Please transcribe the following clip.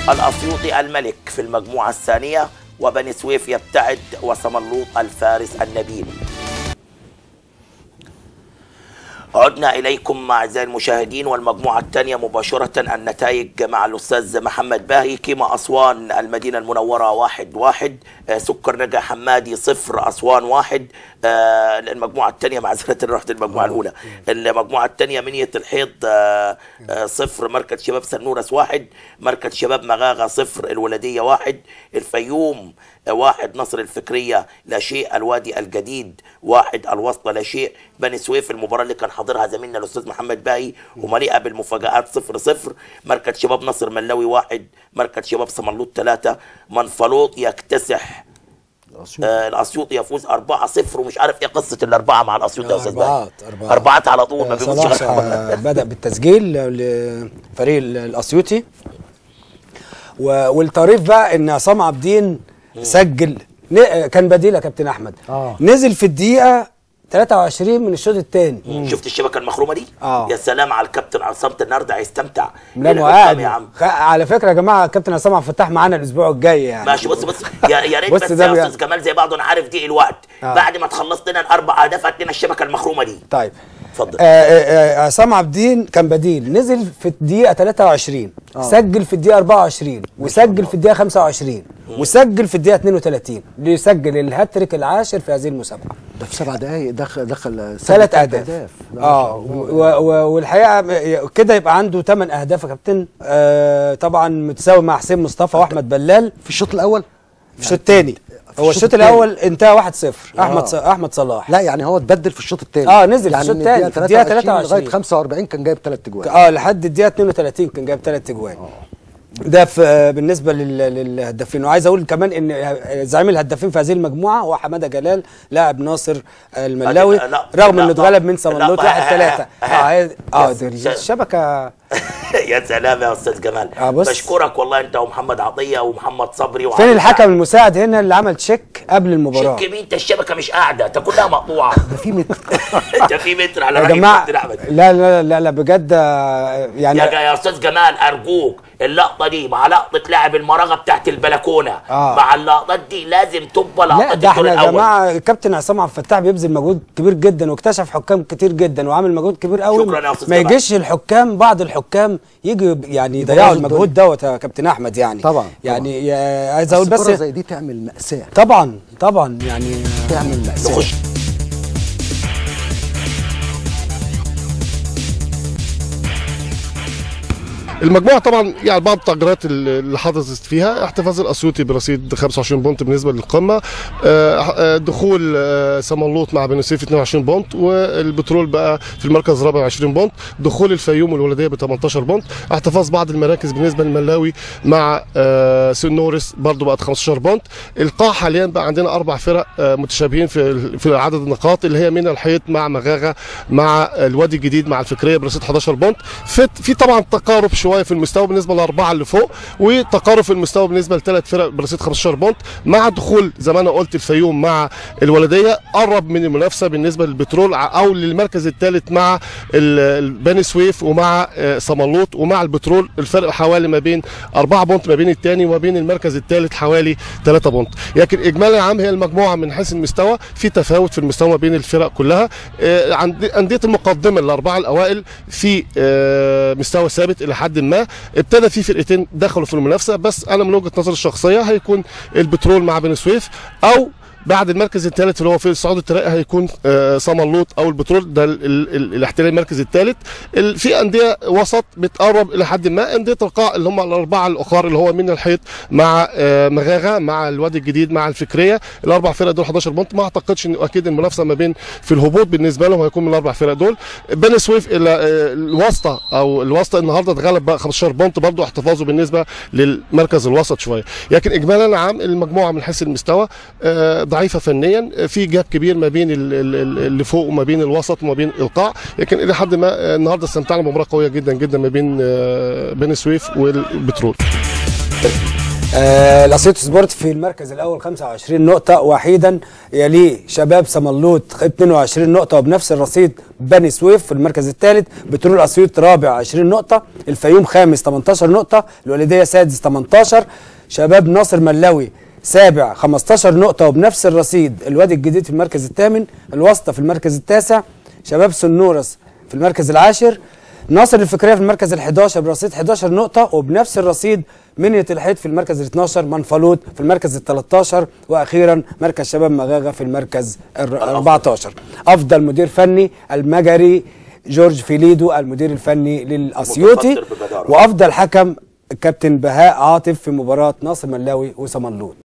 الأسيوطي الملك في المجموعة الثانية، وبني سويف يبتعد، وصملوط الفارس النبيل. عدنا إليكم مع أعزائي المشاهدين والمجموعة الثانية مباشرة. النتائج مع الأستاذ محمد باهي. كيما أسوان المدينة المنورة 1-1، سكر نجا حمادي 0، أسوان 1. المجموعة الثانية معذرة رحت المجموعة الأولى. المجموعة الثانية منية الحيض 0، مركز شباب سنورس 1، مركز شباب مغاغة 0، الولدية 1، الفيوم 1، نصر الفكرية لا شيء، الوادي الجديد 1، الوسطى لا شيء. بني سويف المباراة اللي كان حاضرها زميلنا الأستاذ محمد باهي ومليئة بالمفاجآت 0-0، مركز شباب نصر ملاوي 1، مركز شباب صملوط 3، منفلوط يكتسح الأسيوطي يفوز 4-0. ومش عارف ايه قصة الأربعة مع الأسيوطي يا أستاذ باهي. أربعات على طول ما بيقولش بدأ بالتسجيل لفريق الأسيوطي، والطريف بقى إن عصام عابدين سجل، كان بديل يا كابتن احمد. نزل في الدقيقه 23 من الشوط الثاني. شفت الشبكه المخرومه دي؟ يا سلام على الكابتن عصام، النهارده هيستمتع. لا قاعد يا عم. على فكره يا جماعه الكابتن عصام عبد الفتاح معانا الاسبوع الجاي يعني. ماشي. بص يا ريت بس يا استاذ جمال زي بعضه، انا عارف ضيق الوقت. بعد ما تخلص لنا الاربع اهداف هات لنا الشبكه المخرومه دي. طيب اتفضل. عصام عابدين كان بديل، نزل في الدقيقه 23، سجل في الدقيقه 24، وسجل في الدقيقه 25، وسجل في الدقيقه 32 ليسجل الهاتريك العاشر في هذه المسابقه. ده في 7 دقائق دخل 3 اهداف. والحقيقه كده يبقى عنده 8 اهداف يا كابتن. طبعا متساوي مع حسين مصطفى واحمد بلال في الشوط الاول. في الشوط الثاني هو الشوط الاول انتهى 1-0. احمد صلاح لا يعني هو اتبدل في الشوط الثاني. نزل في الشوط الثاني في الدقيقه 23 لغايه 45 كان جايب 3 اجوان. لحد الدقيقه 32 كان جايب 3 اجوان. ده بالنسبه للهدافين. وعايز اقول كمان ان زعيم الهدافين في هذه المجموعه هو حماده جلال لاعب ناصر الملاوي، رغم انه اتغلب من صملوط 1-3. دي الشبكه. يا سلام يا استاذ جمال. بشكرك والله انت ومحمد عطيه ومحمد صبري. فين الحكم المساعد هنا اللي عمل تشيك قبل المباراه؟ تشيك مين؟ انت الشبكه مش قاعده، انت كلها مقطوعه. ده في متر. ده في متر على يا جماعه. لا بجد يعني يا استاذ جمال ارجوك، اللقطه دي مع لقطه لاعب المراغه بتاعت البلكونه، مع اللقطات دي لازم تبقى لقطه. لا ده احنا يا جماعه الكابتن عصام عبد الفتاح بيبذل مجهود كبير جدا، واكتشف حكام كتير جدا، وعامل مجهود كبير قوي. شكرا يا استاذ ما يجيش الحكام، بعض الحكام يجي يعني يضيعوا المجهود دوت يا كابتن احمد يعني. طبعا يعني عايز اقول بس زي دي تعمل مأساة. طبعا يعني تعمل مأساة. المجموعه طبعا يعني بعض التغييرات اللي حدثت فيها: احتفاظ الاسيوطي برصيد 25 بونت بالنسبه للقمه، دخول صملوط مع بني سويف 22 بونت، والبترول بقى في المركز الرابع 20 بونت، دخول الفيوم والولديه ب 18 بونت، احتفاظ بعض المراكز بالنسبه للملاوي مع سنورس برضه بقت 15 بونت. القاع حاليا بقى عندنا 4 فرق متشابهين في عدد النقاط، اللي هي من الحيط مع مغاغه مع الوادي الجديد مع الفكريه برصيد 11 بونت. في طبعا تقارب شويه في المستوى بالنسبه للاربعه اللي فوق، وتقارب في المستوى بالنسبه ل3 فرق برصيد 15 بونت، مع دخول زي ما انا قلت الفيوم مع الولديه قرب من المنافسه بالنسبه للبترول او للمركز الثالث مع بني سويف ومع صملوط ومع البترول. الفرق حوالي ما بين 4 بونت ما بين الثاني وما بين المركز الثالث حوالي 3 بونت. لكن اجمالا عام هي المجموعه من حيث المستوى في تفاوت في المستوى ما بين الفرق كلها. انديه المقدمه الاربعه الاوائل في مستوى ثابت الى حد ما. ابتدى في فرقتين دخلوا في المنافسه، بس انا من وجهه نظري الشخصيه هيكون البترول مع بني سويف، او بعد المركز الثالث اللي هو في الصعود الترقي هيكون صملوط او البترول، ده الاحتلال المركز الثالث. في انديه وسط بتقرب الى حد ما، انديه القاع اللي هم الاربعه الاخر اللي هو من الحيط مع مغاغه مع الوادي الجديد مع الفكريه. الاربع فرق دول 11 بونت. ما اعتقدش ان اكيد المنافسه ما بين في الهبوط بالنسبه لهم هيكون من الاربع فرق دول. بني سويف الى الوسطى او الوسطى النهارده اتغلب بقى 15 بونت، برضه احتفاظه بالنسبه للمركز الوسط شويه. لكن اجمالا عام المجموعه من حيث المستوى ضعيفه فنيا، في جاب كبير ما بين اللي فوق وما بين الوسط وما بين القاع. لكن الى حد ما النهارده استمتعنا بمباراه قويه جدا جدا ما بين بني سويف والبترول. الاسيوط سبورت في المركز الاول 25 نقطه وحيدا، يليه شباب صملوط 22 نقطه، وبنفس الرصيد بني سويف في المركز الثالث، بترول اسيوط رابع 20 نقطه، الفيوم خامس 18 نقطه، الوالديه سادس 18، شباب ناصر ملاوي سابع 15 نقطه وبنفس الرصيد، الوادي الجديد في المركز الثامن، الوسطى في المركز التاسع، شباب سنورس في المركز العاشر، ناصر الفكريه في المركز ال11 برصيد 11 نقطه وبنفس الرصيد، منية الحيط في المركز ال12، منفلوط في المركز ال13، واخيرا مركز شباب مغاغه في المركز ال14. افضل مدير فني المجري جورج فيليدو المدير الفني للاسيوطي، وافضل حكم الكابتن بهاء عاطف في مباراه ناصر ملاوي وصمنلوط.